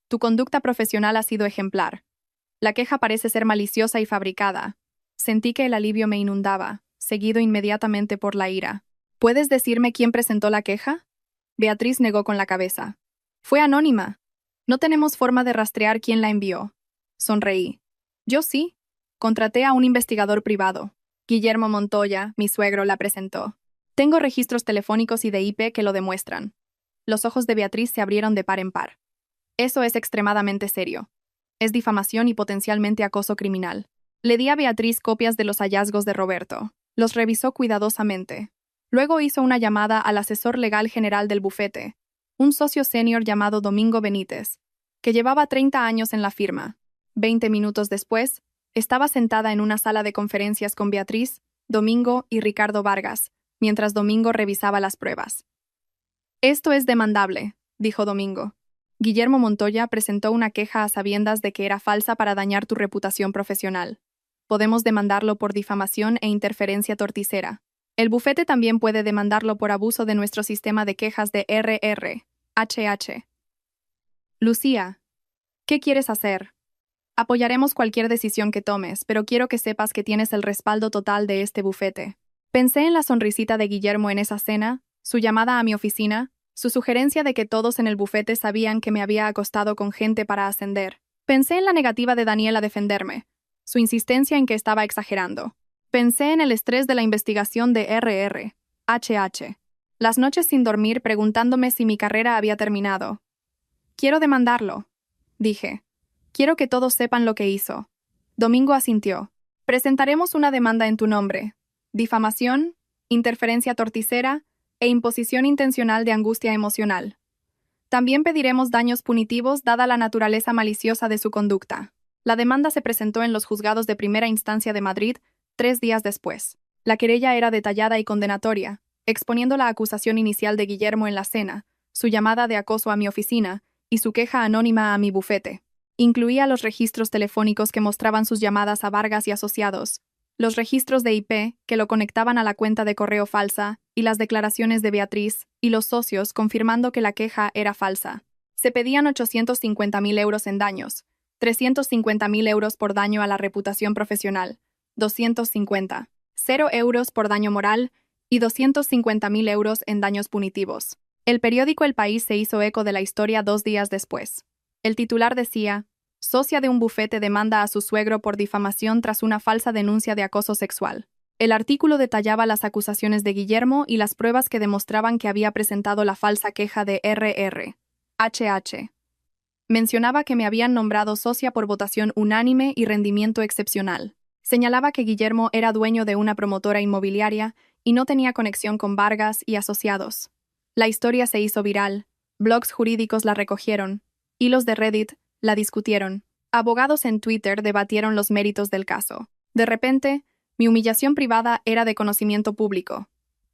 Tu conducta profesional ha sido ejemplar. La queja parece ser maliciosa y fabricada. Sentí que el alivio me inundaba, seguido inmediatamente por la ira. ¿Puedes decirme quién presentó la queja? Beatriz negó con la cabeza. Fue anónima. No tenemos forma de rastrear quién la envió. Sonreí. Yo sí. Contraté a un investigador privado. Guillermo Montoya, mi suegro, la presentó. Tengo registros telefónicos y de IP que lo demuestran. Los ojos de Beatriz se abrieron de par en par. Eso es extremadamente serio. Es difamación y potencialmente acoso criminal. Le di a Beatriz copias de los hallazgos de Roberto. Los revisó cuidadosamente. Luego hizo una llamada al asesor legal general del bufete, un socio senior llamado Domingo Benítez, que llevaba 30 años en la firma. 20 minutos después, estaba sentada en una sala de conferencias con Beatriz, Domingo y Ricardo Vargas, mientras Domingo revisaba las pruebas. Esto es demandable, dijo Domingo. Guillermo Montoya presentó una queja a sabiendas de que era falsa para dañar tu reputación profesional. Podemos demandarlo por difamación e interferencia torticera. El bufete también puede demandarlo por abuso de nuestro sistema de quejas de RRHH. Lucía, ¿qué quieres hacer? Apoyaremos cualquier decisión que tomes, pero quiero que sepas que tienes el respaldo total de este bufete. Pensé en la sonrisita de Guillermo en esa cena, su llamada a mi oficina, su sugerencia de que todos en el bufete sabían que me había acostado con gente para ascender. Pensé en la negativa de Daniel a defenderme, su insistencia en que estaba exagerando. Pensé en el estrés de la investigación de RRHH. Las noches sin dormir preguntándome si mi carrera había terminado. Quiero demandarlo, dije. Quiero que todos sepan lo que hizo. Domingo asintió. Presentaremos una demanda en tu nombre. Difamación, interferencia torticera e imposición intencional de angustia emocional. También pediremos daños punitivos dada la naturaleza maliciosa de su conducta. La demanda se presentó en los juzgados de primera instancia de Madrid 3 días después. La querella era detallada y condenatoria, exponiendo la acusación inicial de Guillermo en la cena, su llamada de acoso a mi oficina y su queja anónima a mi bufete. Incluía los registros telefónicos que mostraban sus llamadas a Vargas y asociados, los registros de IP que lo conectaban a la cuenta de correo falsa y las declaraciones de Beatriz y los socios confirmando que la queja era falsa. Se pedían 850.000 euros en daños, 350.000 euros por daño a la reputación profesional, 250, 0 euros por daño moral y 250.000 euros en daños punitivos. El periódico El País se hizo eco de la historia 2 días después. El titular decía: socia de un bufete demanda a su suegro por difamación tras una falsa denuncia de acoso sexual. El artículo detallaba las acusaciones de Guillermo y las pruebas que demostraban que había presentado la falsa queja de RRHH. Mencionaba que me habían nombrado socia por votación unánime y rendimiento excepcional. Señalaba que Guillermo era dueño de una promotora inmobiliaria y no tenía conexión con Vargas y asociados. La historia se hizo viral, blogs jurídicos la recogieron, hilos de Reddit la discutieron, abogados en Twitter debatieron los méritos del caso. De repente, mi humillación privada era de conocimiento público,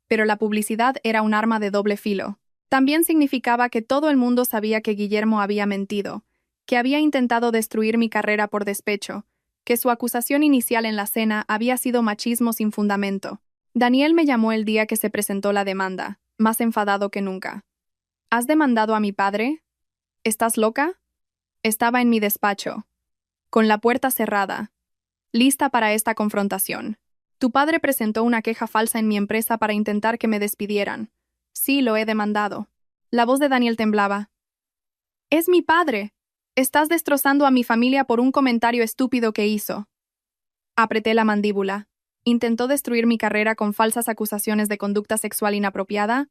pero la publicidad era un arma de doble filo. También significaba que todo el mundo sabía que Guillermo había mentido, que había intentado destruir mi carrera por despecho, que su acusación inicial en la cena había sido machismo sin fundamento. Daniel me llamó el día que se presentó la demanda, más enfadado que nunca. ¿Has demandado a mi padre? ¿Estás loca? Estaba en mi despacho, con la puerta cerrada, lista para esta confrontación. Tu padre presentó una queja falsa en mi empresa para intentar que me despidieran. Sí, lo he demandado. La voz de Daniel temblaba. ¡Es mi padre! Estás destrozando a mi familia por un comentario estúpido que hizo. Apreté la mandíbula. ¿Intentó destruir mi carrera con falsas acusaciones de conducta sexual inapropiada?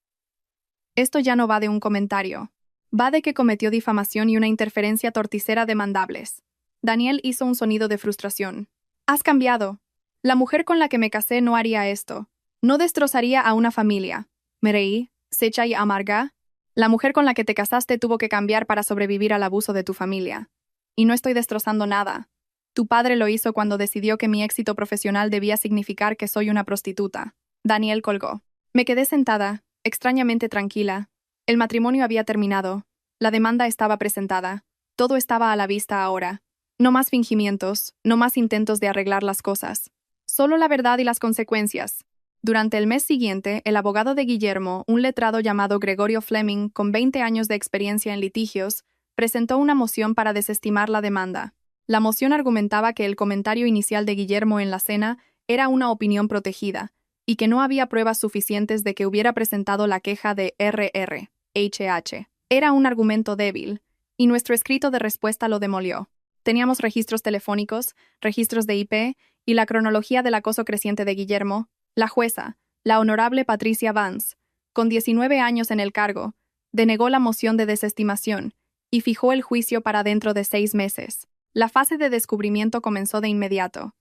Esto ya no va de un comentario. Va de que cometió difamación y una interferencia torticera demandables. Daniel hizo un sonido de frustración. Has cambiado. La mujer con la que me casé no haría esto. No destrozaría a una familia. Me reí, secha y amarga. La mujer con la que te casaste tuvo que cambiar para sobrevivir al abuso de tu familia. Y no estoy destrozando nada. Tu padre lo hizo cuando decidió que mi éxito profesional debía significar que soy una prostituta. Daniel colgó. Me quedé sentada, extrañamente tranquila. El matrimonio había terminado. La demanda estaba presentada. Todo estaba a la vista ahora. No más fingimientos, no más intentos de arreglar las cosas. Solo la verdad y las consecuencias. Durante el mes siguiente, el abogado de Guillermo, un letrado llamado Gregorio Fleming, con 20 años de experiencia en litigios, presentó una moción para desestimar la demanda. La moción argumentaba que el comentario inicial de Guillermo en la cena era una opinión protegida, y que no había pruebas suficientes de que hubiera presentado la queja de RRHH. Era un argumento débil, y nuestro escrito de respuesta lo demolió. Teníamos registros telefónicos, registros de IP y la cronología del acoso creciente de Guillermo. La jueza, la honorable Patricia Vance, con 19 años en el cargo, denegó la moción de desestimación y fijó el juicio para dentro de 6 meses. La fase de descubrimiento comenzó de inmediato.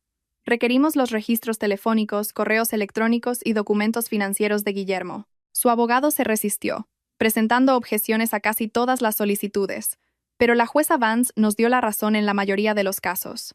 Requerimos los registros telefónicos, correos electrónicos y documentos financieros de Guillermo. Su abogado se resistió, presentando objeciones a casi todas las solicitudes, pero la jueza Vance nos dio la razón en la mayoría de los casos.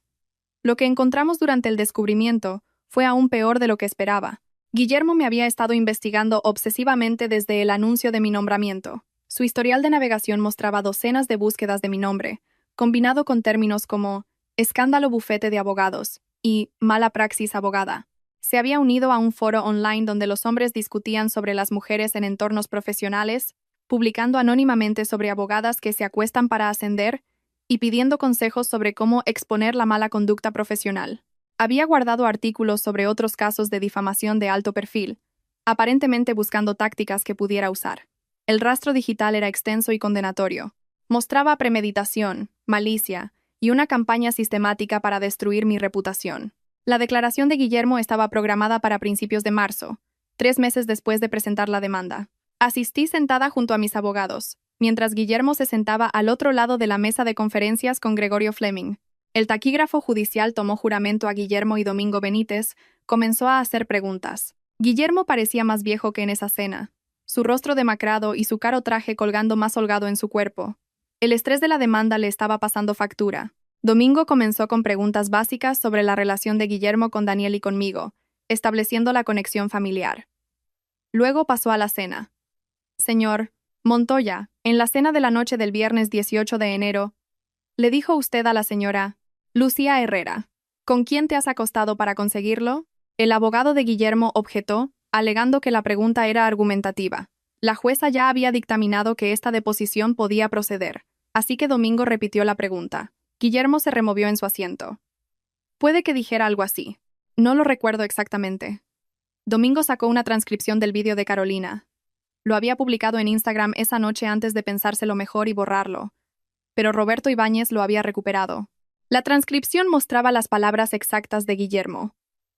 Lo que encontramos durante el descubrimiento fue aún peor de lo que esperaba. Guillermo me había estado investigando obsesivamente desde el anuncio de mi nombramiento. Su historial de navegación mostraba docenas de búsquedas de mi nombre, combinado con términos como escándalo bufete de abogados y mala praxis abogada. Se había unido a un foro online donde los hombres discutían sobre las mujeres en entornos profesionales, publicando anónimamente sobre abogadas que se acuestan para ascender y pidiendo consejos sobre cómo exponer la mala conducta profesional. Había guardado artículos sobre otros casos de difamación de alto perfil, aparentemente buscando tácticas que pudiera usar. El rastro digital era extenso y condenatorio. Mostraba premeditación, malicia y una campaña sistemática para destruir mi reputación. La declaración de Guillermo estaba programada para principios de marzo, 3 meses después de presentar la demanda. Asistí sentada junto a mis abogados, mientras Guillermo se sentaba al otro lado de la mesa de conferencias con Gregorio Fleming. El taquígrafo judicial tomó juramento a Guillermo y Domingo Benítez comenzó a hacer preguntas. Guillermo parecía más viejo que en esa cena, su rostro demacrado y su caro traje colgando más holgado en su cuerpo. El estrés de la demanda le estaba pasando factura. Domingo comenzó con preguntas básicas sobre la relación de Guillermo con Daniel y conmigo, estableciendo la conexión familiar. Luego pasó a la cena. Señor Montoya, en la cena de la noche del viernes 18 de enero, le dijo usted a la señora Lucía Herrera, ¿con quién te has acostado para conseguirlo? El abogado de Guillermo objetó, alegando que la pregunta era argumentativa. La jueza ya había dictaminado que esta deposición podía proceder, así que Domingo repitió la pregunta. Guillermo se removió en su asiento. Puede que dijera algo así. No lo recuerdo exactamente. Domingo sacó una transcripción del vídeo de Carolina. Lo había publicado en Instagram esa noche antes de pensárselo mejor y borrarlo, pero Roberto Ibáñez lo había recuperado. La transcripción mostraba las palabras exactas de Guillermo.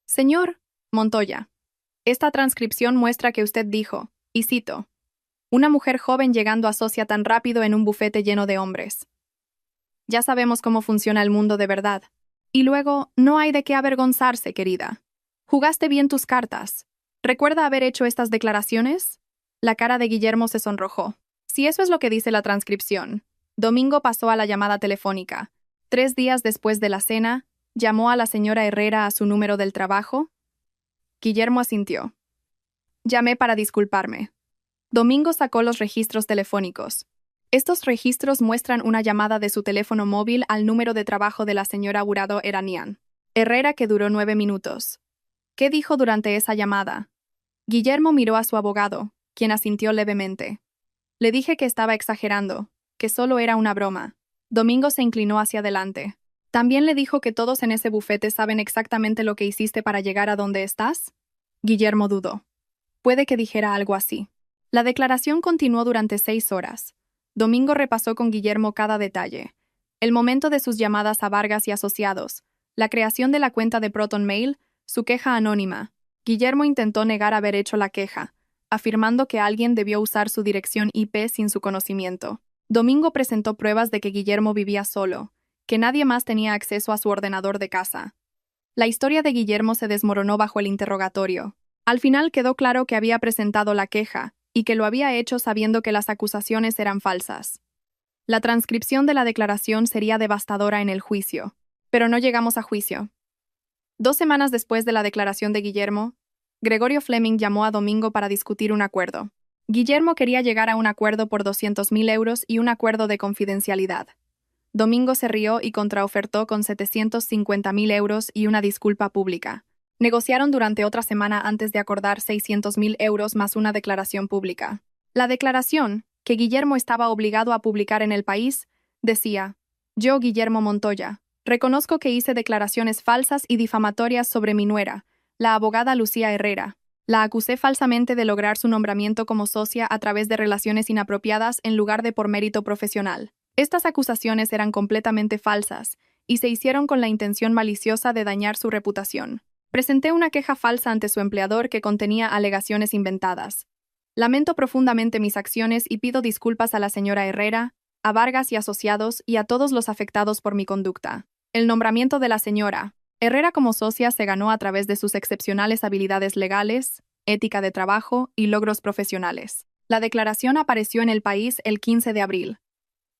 Señor Montoya, esta transcripción muestra que usted dijo, y cito, una mujer joven llegando a socia tan rápido en un bufete lleno de hombres. Ya sabemos cómo funciona el mundo de verdad. Y luego, no hay de qué avergonzarse, querida. Jugaste bien tus cartas. ¿Recuerda haber hecho estas declaraciones? La cara de Guillermo se sonrojó. Si eso es lo que dice la transcripción. Domingo pasó a la llamada telefónica. 3 días después de la cena, llamó a la señora Herrera a su número del trabajo. Guillermo asintió. Llamé para disculparme. Domingo sacó los registros telefónicos. Estos registros muestran una llamada de su teléfono móvil al número de trabajo de la señora Hurtado Eranian Herrera que duró 9 minutos. ¿Qué dijo durante esa llamada? Guillermo miró a su abogado, quien asintió levemente. Le dije que estaba exagerando, que solo era una broma. Domingo se inclinó hacia adelante. ¿También le dijo que todos en ese bufete saben exactamente lo que hiciste para llegar a donde estás? Guillermo dudó. Puede que dijera algo así. La declaración continuó durante 6 horas. Domingo repasó con Guillermo cada detalle. El momento de sus llamadas a Vargas y asociados, la creación de la cuenta de Proton Mail, su queja anónima. Guillermo intentó negar haber hecho la queja, afirmando que alguien debió usar su dirección IP sin su conocimiento. Domingo presentó pruebas de que Guillermo vivía solo, que nadie más tenía acceso a su ordenador de casa. La historia de Guillermo se desmoronó bajo el interrogatorio. Al final quedó claro que había presentado la queja, y que lo había hecho sabiendo que las acusaciones eran falsas. La transcripción de la declaración sería devastadora en el juicio, pero no llegamos a juicio. 2 semanas después de la declaración de Guillermo, Gregorio Fleming llamó a Domingo para discutir un acuerdo. Guillermo quería llegar a un acuerdo por 200.000 euros y un acuerdo de confidencialidad. Domingo se rió y contraofertó con 750.000 euros y una disculpa pública. Negociaron durante otra semana antes de acordar 600.000 euros más una declaración pública. La declaración, que Guillermo estaba obligado a publicar en El País, decía: Yo, Guillermo Montoya, reconozco que hice declaraciones falsas y difamatorias sobre mi nuera, la abogada Lucía Herrera. La acusé falsamente de lograr su nombramiento como socia a través de relaciones inapropiadas en lugar de por mérito profesional. Estas acusaciones eran completamente falsas y se hicieron con la intención maliciosa de dañar su reputación. Presenté una queja falsa ante su empleador que contenía alegaciones inventadas. Lamento profundamente mis acciones y pido disculpas a la señora Herrera, a Vargas y asociados y a todos los afectados por mi conducta. El nombramiento de la señora Herrera como socia se ganó a través de sus excepcionales habilidades legales, ética de trabajo y logros profesionales. La declaración apareció en El País el 15 de abril.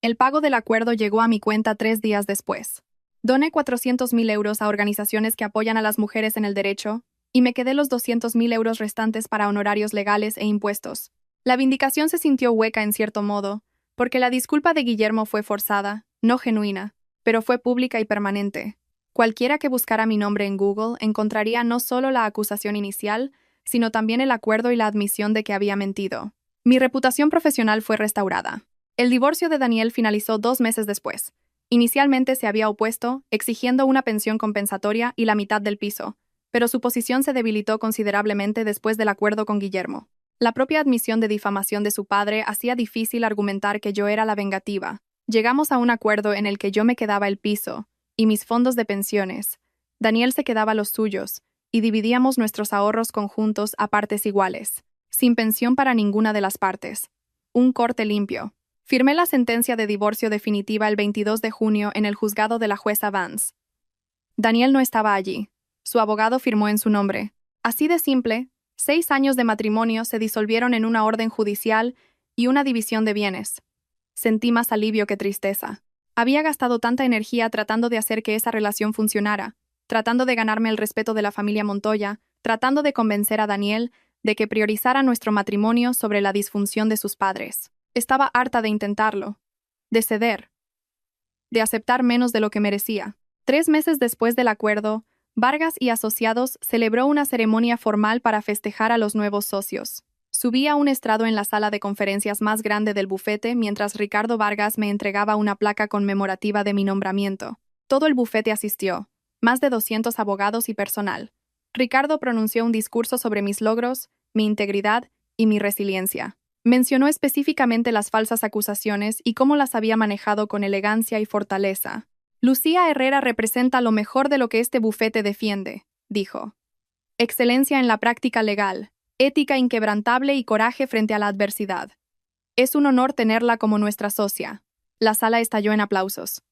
El pago del acuerdo llegó a mi cuenta 3 días después. Doné 400.000 euros a organizaciones que apoyan a las mujeres en el derecho, y me quedé los 200.000 euros restantes para honorarios legales e impuestos. La vindicación se sintió hueca en cierto modo, porque la disculpa de Guillermo fue forzada, no genuina, pero fue pública y permanente. Cualquiera que buscara mi nombre en Google encontraría no solo la acusación inicial, sino también el acuerdo y la admisión de que había mentido. Mi reputación profesional fue restaurada. El divorcio de Daniel finalizó 2 meses después. Inicialmente se había opuesto, exigiendo una pensión compensatoria y la mitad del piso, pero su posición se debilitó considerablemente después del acuerdo con Guillermo. La propia admisión de difamación de su padre hacía difícil argumentar que yo era la vengativa. Llegamos a un acuerdo en el que yo me quedaba el piso y mis fondos de pensiones. Daniel se quedaba los suyos, y dividíamos nuestros ahorros conjuntos a partes iguales, sin pensión para ninguna de las partes. Un corte limpio. Firmé la sentencia de divorcio definitiva el 22 de junio en el juzgado de la jueza Vance. Daniel no estaba allí. Su abogado firmó en su nombre. Así de simple, 6 años de matrimonio se disolvieron en una orden judicial y una división de bienes. Sentí más alivio que tristeza. Había gastado tanta energía tratando de hacer que esa relación funcionara, tratando de ganarme el respeto de la familia Montoya, tratando de convencer a Daniel de que priorizara nuestro matrimonio sobre la disfunción de sus padres. Estaba harta de intentarlo, de ceder, de aceptar menos de lo que merecía. 3 meses después del acuerdo, Vargas y asociados celebró una ceremonia formal para festejar a los nuevos socios. Subí a un estrado en la sala de conferencias más grande del bufete mientras Ricardo Vargas me entregaba una placa conmemorativa de mi nombramiento. Todo el bufete asistió, más de 200 abogados y personal. Ricardo pronunció un discurso sobre mis logros, mi integridad y mi resiliencia. Mencionó específicamente las falsas acusaciones y cómo las había manejado con elegancia y fortaleza. Lucía Herrera representa lo mejor de lo que este bufete defiende, dijo. Excelencia en la práctica legal, ética inquebrantable y coraje frente a la adversidad. Es un honor tenerla como nuestra socia. La sala estalló en aplausos.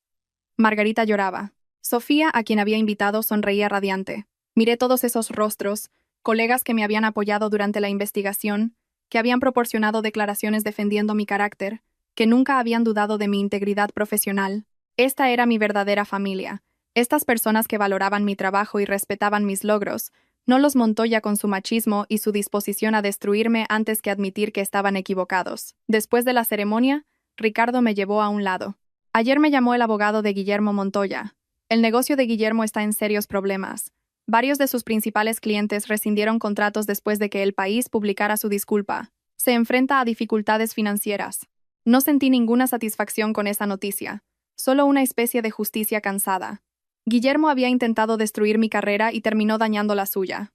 Margarita lloraba. Sofía, a quien había invitado, sonreía radiante. Miré todos esos rostros, colegas que me habían apoyado durante la investigación, que habían proporcionado declaraciones defendiendo mi carácter, que nunca habían dudado de mi integridad profesional. Esta era mi verdadera familia. Estas personas que valoraban mi trabajo y respetaban mis logros, no los Montoya con su machismo y su disposición a destruirme antes que admitir que estaban equivocados. Después de la ceremonia, Ricardo me llevó a un lado. Ayer me llamó el abogado de Guillermo Montoya. El negocio de Guillermo está en serios problemas. Varios de sus principales clientes rescindieron contratos después de que El País publicara su disculpa. Se enfrenta a dificultades financieras. No sentí ninguna satisfacción con esa noticia, solo una especie de justicia cansada. Guillermo había intentado destruir mi carrera y terminó dañando la suya.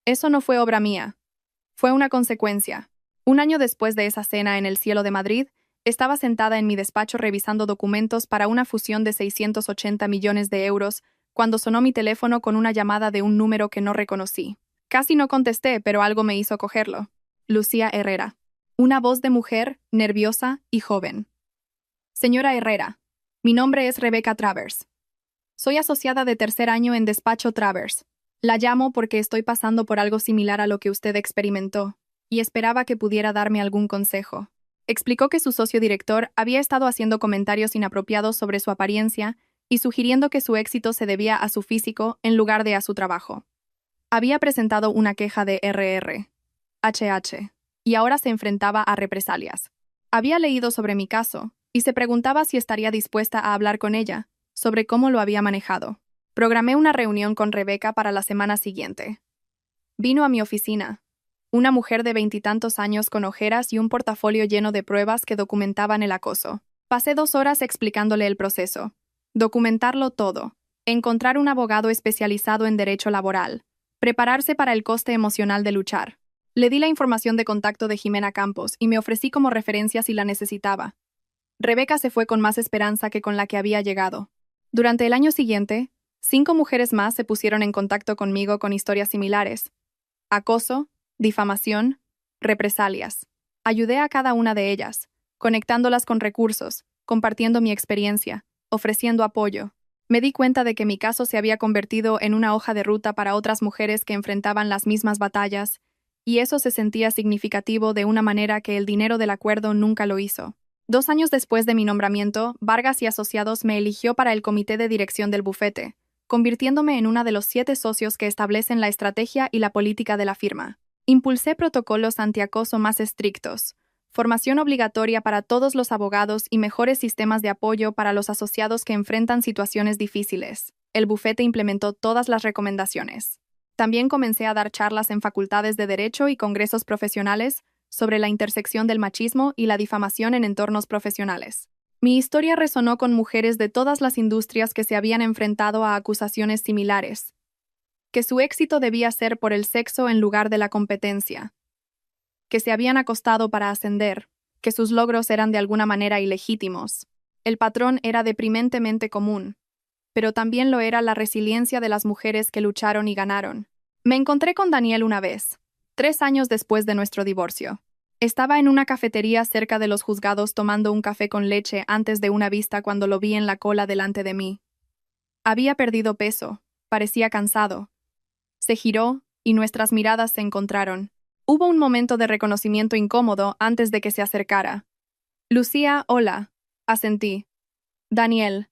Eso no fue obra mía. Fue una consecuencia. Un año después de esa cena en el cielo de Madrid, estaba sentada en mi despacho revisando documentos para una fusión de 680 millones de euros cuando sonó mi teléfono con una llamada de un número que no reconocí. Casi no contesté, pero algo me hizo cogerlo. Lucía Herrera. Una voz de mujer, nerviosa y joven. Señora Herrera, mi nombre es Rebecca Travers. Soy asociada de tercer año en Despacho Travers. La llamo porque estoy pasando por algo similar a lo que usted experimentó, y esperaba que pudiera darme algún consejo. Explicó que su socio director había estado haciendo comentarios inapropiados sobre su apariencia y sugiriendo que su éxito se debía a su físico en lugar de a su trabajo. Había presentado una queja de HH, y ahora se enfrentaba a represalias. Había leído sobre mi caso, y se preguntaba si estaría dispuesta a hablar con ella sobre cómo lo había manejado. Programé una reunión con Rebeca para la semana siguiente. Vino a mi oficina. Una mujer de 20 y tantos años con ojeras y un portafolio lleno de pruebas que documentaban el acoso. Pasé 2 horas explicándole el proceso. Documentarlo todo. Encontrar un abogado especializado en derecho laboral. Prepararse para el coste emocional de luchar. Le di la información de contacto de Jimena Campos y me ofrecí como referencia si la necesitaba. Rebeca se fue con más esperanza que con la que había llegado. Durante el año siguiente, 5 mujeres más se pusieron en contacto conmigo con historias similares. Acoso, difamación, represalias. Ayudé a cada una de ellas, conectándolas con recursos, compartiendo mi experiencia, ofreciendo apoyo. Me di cuenta de que mi caso se había convertido en una hoja de ruta para otras mujeres que enfrentaban las mismas batallas, y eso se sentía significativo de una manera que el dinero del acuerdo nunca lo hizo. 2 años después de mi nombramiento, Vargas y Asociados me eligió para el comité de dirección del bufete, convirtiéndome en una de los 7 socios que establecen la estrategia y la política de la firma. Impulsé protocolos antiacoso más estrictos, formación obligatoria para todos los abogados y mejores sistemas de apoyo para los asociados que enfrentan situaciones difíciles. El bufete implementó todas las recomendaciones. También comencé a dar charlas en facultades de Derecho y congresos profesionales sobre la intersección del machismo y la difamación en entornos profesionales. Mi historia resonó con mujeres de todas las industrias que se habían enfrentado a acusaciones similares, que su éxito debía ser por el sexo en lugar de la competencia, que se habían acostado para ascender, que sus logros eran de alguna manera ilegítimos. El patrón era deprimentemente común, pero también lo era la resiliencia de las mujeres que lucharon y ganaron. Me encontré con Daniel una vez, 3 años después de nuestro divorcio. Estaba en una cafetería cerca de los juzgados tomando un café con leche antes de una vista cuando lo vi en la cola delante de mí. Había perdido peso, parecía cansado. Se giró, y nuestras miradas se encontraron. Hubo un momento de reconocimiento incómodo antes de que se acercara. Lucía, hola, asentí. Daniel.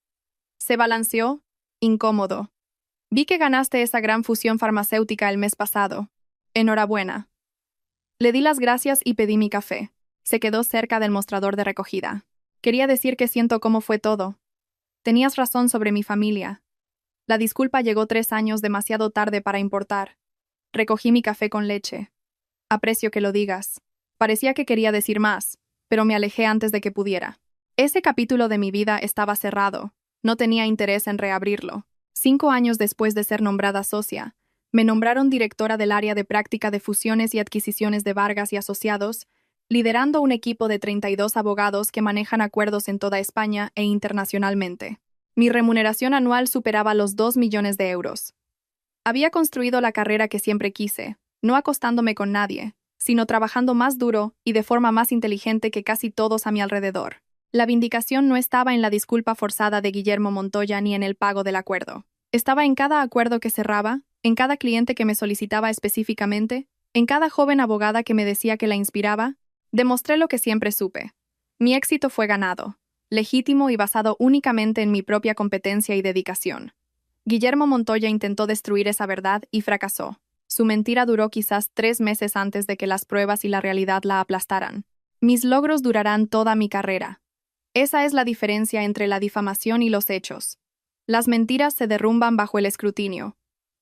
Se balanceó, incómodo. Vi que ganaste esa gran fusión farmacéutica el mes pasado. Enhorabuena. Le di las gracias y pedí mi café. Se quedó cerca del mostrador de recogida. Quería decir que siento cómo fue todo. Tenías razón sobre mi familia. La disculpa llegó 3 años demasiado tarde para importar. Recogí mi café con leche. Aprecio que lo digas. Parecía que quería decir más, pero me alejé antes de que pudiera. Ese capítulo de mi vida estaba cerrado. No tenía interés en reabrirlo. 5 años después de ser nombrada socia, me nombraron directora del área de práctica de fusiones y adquisiciones de Vargas y Asociados, liderando un equipo de 32 abogados que manejan acuerdos en toda España e internacionalmente. Mi remuneración anual superaba los 2 millones de euros. Había construido la carrera que siempre quise, no acostándome con nadie, sino trabajando más duro y de forma más inteligente que casi todos a mi alrededor. La vindicación no estaba en la disculpa forzada de Guillermo Montoya ni en el pago del acuerdo. Estaba en cada acuerdo que cerraba, en cada cliente que me solicitaba específicamente En cada joven abogada que me decía que la inspiraba, demostré lo que siempre supe. Mi éxito fue ganado, legítimo y basado únicamente en mi propia competencia y dedicación. Guillermo Montoya intentó destruir esa verdad y fracasó. Su mentira duró quizás 3 meses antes de que las pruebas y la realidad la aplastaran. Mis logros durarán toda mi carrera. Esa es la diferencia entre la difamación y los hechos. Las mentiras se derrumban bajo el escrutinio.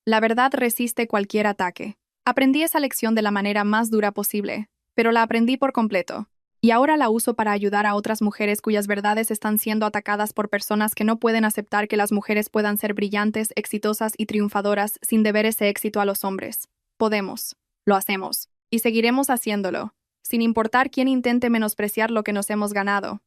La verdad resiste cualquier ataque. Aprendí esa lección de la manera más dura posible, pero la aprendí por completo. Y ahora la uso para ayudar a otras mujeres cuyas verdades están siendo atacadas por personas que no pueden aceptar que las mujeres puedan ser brillantes, exitosas y triunfadoras sin deber ese éxito a los hombres. Podemos. Lo hacemos. Y seguiremos haciéndolo, sin importar quién intente menospreciar lo que nos hemos ganado.